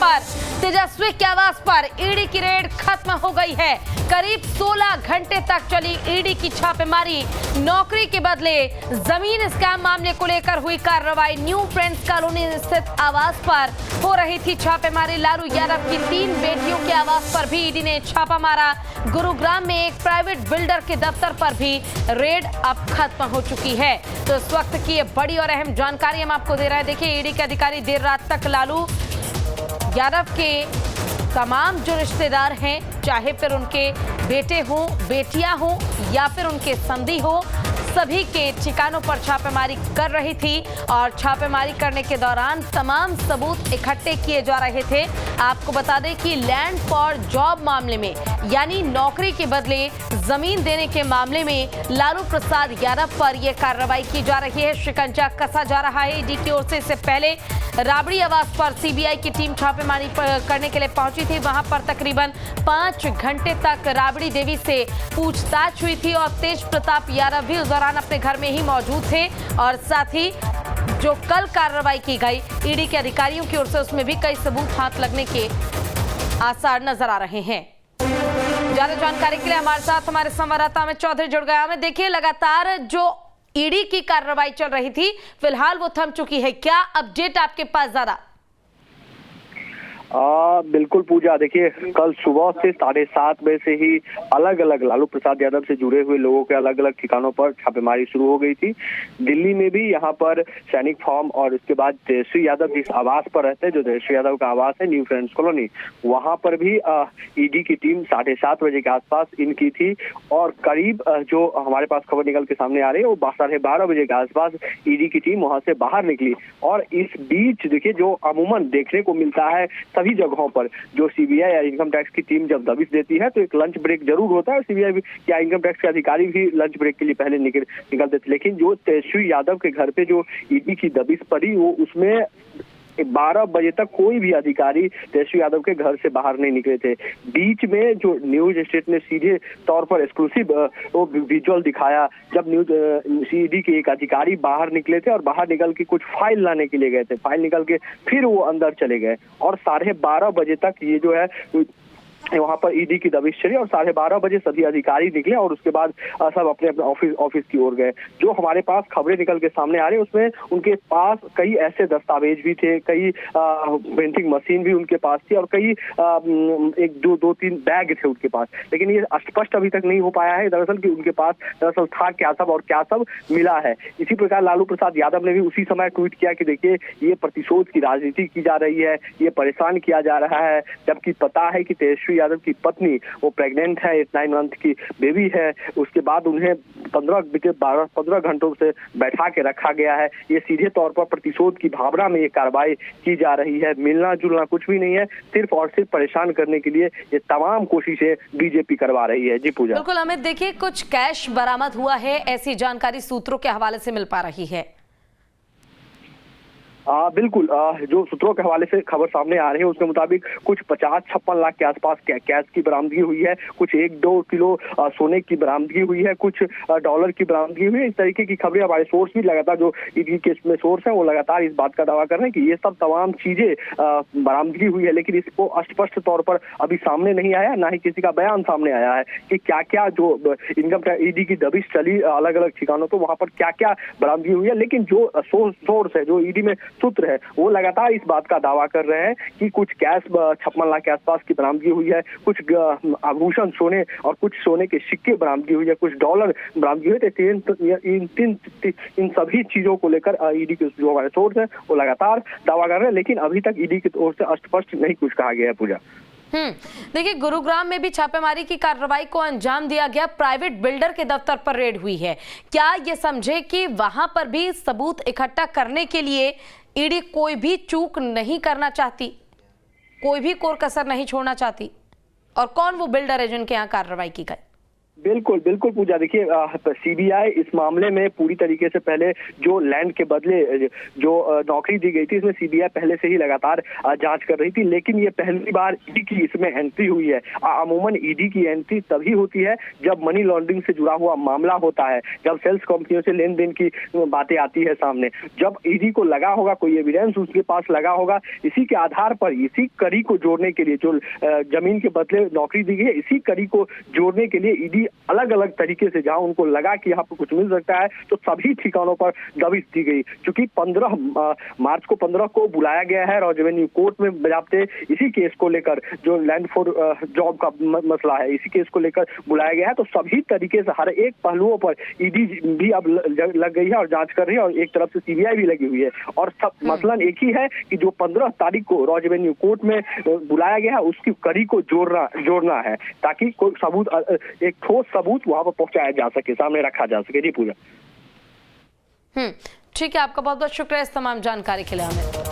पर तेजस्वी के आवास पर ईडी की रेड खत्म हो गई है। करीब 16 घंटे तक चली ईडी की छापेमारी। नौकरी के बदले जमीन स्कैम मामले को लेकर हुई कार्रवाई। न्यू फ्रेंड्स कॉलोनी स्थित आवास पर हो रही थी छापेमारी। लालू यादव की 3 बेटियों के आवास पर भी ईडी ने छापा मारा। गुरुग्राम में एक प्राइवेट बिल्डर के दफ्तर पर भी रेड अब खत्म हो चुकी है। तो इस वक्त की ये बड़ी और अहम जानकारी हम आपको दे रहे हैं। देखिए, ईडी के अधिकारी देर रात तक लालू यादव के तमाम जो रिश्तेदार हैं, चाहे फिर उनके बेटे हों, बेटियां हों या फिर उनके संधी हो, सभी के ठिकानों पर छापेमारी कर रही थी और छापेमारी करने के दौरान तमाम सबूत इकट्ठे किए जा रहे थे। आपको बता दें कि लैंड फॉर जॉब मामले में, यानी नौकरी के बदले जमीन देने के मामले में लालू प्रसाद यादव पर यह कार्रवाई की जा रही है। शिकंजा कसा जा रहा है ईडी की ओर से। इससे पहले राबड़ी आवास पर सीबीआई की टीम छापेमारी करने के लिए पहुंची थी। वहां पर तकरीबन 5 घंटे तक राबड़ी देवी से पूछताछ हुई थी और तेज प्रताप यादव भी उस दौरान अपने घर में ही मौजूद थे। और साथ ही जो कल कार्रवाई की गई ईडी के अधिकारियों की ओर से, उसमें भी कई सबूत हाथ लगने के आसार नजर आ रहे हैं। ज्यादा जानकारी के लिए हमारे साथ हमारे संवाददाता अमित चौधरी जुड़ गया। हमें देखिए, लगातार जो ईडी की कार्रवाई चल रही थी, फिलहाल वो थम चुकी है। क्या अपडेट आपके पास ज्यादा? बिल्कुल पूजा, देखिए कल सुबह से 7:30 बजे से ही अलग अलग लालू प्रसाद यादव से जुड़े हुए लोगों के अलग अलग ठिकानों पर छापेमारी शुरू हो गई थी। दिल्ली में भी यहाँ पर सैनिक फार्म और उसके बाद तेजस्वी यादव जिस आवास पर रहते हैं, जो तेजस्वी यादव का आवास है न्यू फ्रेंड्स कॉलोनी, वहां पर भी ईडी की टीम 7:30 बजे के आसपास इनकी थी। और करीब जो हमारे पास खबर निकल के सामने आ रही है, वो 12:30 बजे के आसपास ईडी की टीम वहां से बाहर निकली। और इस बीच देखिए, जो अमूमन देखने को मिलता है सभी जगहों पर, जो सीबीआई या इनकम टैक्स की टीम जब दबिश देती है तो एक लंच ब्रेक जरूर होता है। सीबीआई या इनकम टैक्स के अधिकारी भी लंच ब्रेक के लिए पहले निकलते थे। लेकिन जो तेजस्वी यादव के घर पे जो ईडी की दबिश पड़ी, वो उसमें 12 बजे तक कोई भी अधिकारी तेजस्वी यादव के घर से बाहर नहीं निकले थे। बीच में जो न्यूज स्टेट ने सीधे तौर पर एक्सक्लूसिव वो विजुअल दिखाया, जब न्यूज ईडी के एक अधिकारी बाहर निकले थे और बाहर निकल के कुछ फाइल लाने के लिए गए थे। फाइल निकल के फिर वो अंदर चले गए और 12:30 बजे तक ये जो है वहां पर ईडी की दबिश चली और 12:30 बजे सभी अधिकारी निकले और उसके बाद सब अपने अपने ऑफिस की ओर गए। जो हमारे पास खबरें निकल के सामने आ रही है, उसमें उनके पास कई ऐसे दस्तावेज भी थे, कई प्रिंटिंग मशीन भी उनके पास थी और कई 1-2-3 बैग थे उनके पास। लेकिन ये स्पष्ट अभी तक नहीं हो पाया है दरअसल कि उनके पास दरअसल था क्या सब और क्या सब मिला है। इसी प्रकार लालू प्रसाद यादव ने भी उसी समय ट्वीट किया कि देखिए, ये प्रतिशोध की राजनीति की जा रही है, ये परेशान किया जा रहा है, जबकि पता है कि तेजस्वी यादव की पत्नी वो प्रेग्नेंट है, 9 मंथ की बेबी है। उसके बाद उन्हें 15 घंटों से बैठा के रखा गया है। ये सीधे तौर पर प्रतिशोध की भावना में ये कार्रवाई की जा रही है। मिलना जुलना कुछ भी नहीं है, सिर्फ और सिर्फ परेशान करने के लिए ये तमाम कोशिशें बीजेपी करवा रही है। जी पूजा। बिल्कुल अमित, देखिए कुछ कैश बरामद हुआ है, ऐसी जानकारी सूत्रों के हवाले से मिल पा रही है। बिल्कुल, जो सूत्रों के हवाले से खबर सामने आ रही है उसके मुताबिक कुछ 50-56 लाख के आसपास कैश की बरामदगी हुई है। कुछ 1-2 किलो सोने की बरामदगी हुई है, कुछ डॉलर की बरामदगी हुई है। इस तरीके की खबरें हमारे सोर्स भी लगातार, जो ईडी के इसमें सोर्स है, वो लगातार इस बात का दावा कर रहे हैं कि ये सब तमाम चीजें बरामदगी हुई है। लेकिन इसको स्पष्ट तौर पर अभी सामने नहीं आया, ना ही किसी का बयान सामने आया है कि क्या क्या जो इनकम टैक्स ईडी की दबिश चली अलग अलग ठिकानों, तो वहां पर क्या क्या बरामदगी हुई है। लेकिन जो सोर्स है, जो ईडी में सूत्र है, वो लगातार इस बात का दावा कर रहे हैं कि कुछ कैश 56 लाख के आसपास की बरामदगी हुई है, कुछ आभूषण सोने और कुछ सोने के सिक्के बरामदगी हुई है, कुछ डॉलर बरामदगी हुए थे। इन सभी चीजों को लेकर ईडी के जो हमारे सोर्स है वो लगातार दावा कर रहे हैं। लेकिन अभी तक ईडी की ओर से स्पष्ट नहीं कुछ कहा गया है। पूजा, देखिए, गुरुग्राम में भी छापेमारी की कार्रवाई को अंजाम दिया गया। प्राइवेट बिल्डर के दफ्तर पर रेड हुई है। क्या ये समझे कि वहां पर भी सबूत इकट्ठा करने के लिए ईडी कोई भी चूक नहीं करना चाहती, कोई भी कोर कसर नहीं छोड़ना चाहती? और कौन वो बिल्डर है जिनके यहाँ कार्रवाई की गई? बिल्कुल बिल्कुल पूजा, देखिए सीबीआई इस मामले में पूरी तरीके से पहले जो लैंड के बदले जो नौकरी दी गई थी, इसमें सीबीआई पहले से ही लगातार जांच कर रही थी, लेकिन ये पहली बार ईडी की इसमें एंट्री हुई है। अमूमन ईडी की एंट्री तभी होती है जब मनी लॉन्ड्रिंग से जुड़ा हुआ मामला होता है, जब सेल्स कंपनियों से लेन देन की बातें आती है सामने, जब ईडी को लगा होगा कोई एविडेंस उसके पास लगा होगा, इसी के आधार पर इसी कड़ी को जोड़ने के लिए जो जमीन के बदले नौकरी दी गई है, इसी कड़ी को जोड़ने के लिए ईडी अलग अलग तरीके से जहां उनको लगा कि यहाँ पर कुछ मिल सकता है तो सभी ठिकानों पर दबिश दी गई। क्योंकि 15 मार्च को बुलाया गया है रॉ रेवेन्यू कोर्ट में बजाते इसी केस को लेकर, जो लैंड फॉर जॉब का मसला है, इसी केस को लेकर बुलाया गया है। तो सभी तरीके से हर एक पहलुओं पर ईडी भी अब लग गई है और जांच कर रही है, और एक तरफ से सीबीआई भी लगी हुई है। और सब मसलन एक ही है कि जो 15 तारीख को रॉ रेवेन्यू कोर्ट में बुलाया गया है उसकी कड़ी को जोड़ना है, ताकि कोई सबूत, एक ठोस सबूत वहां पर पहुंचाया जा सके, सामने रखा जा सके। जी पूजा। ठीक है, आपका बहुत बहुत शुक्रिया इस तमाम जानकारी के लिए हमें।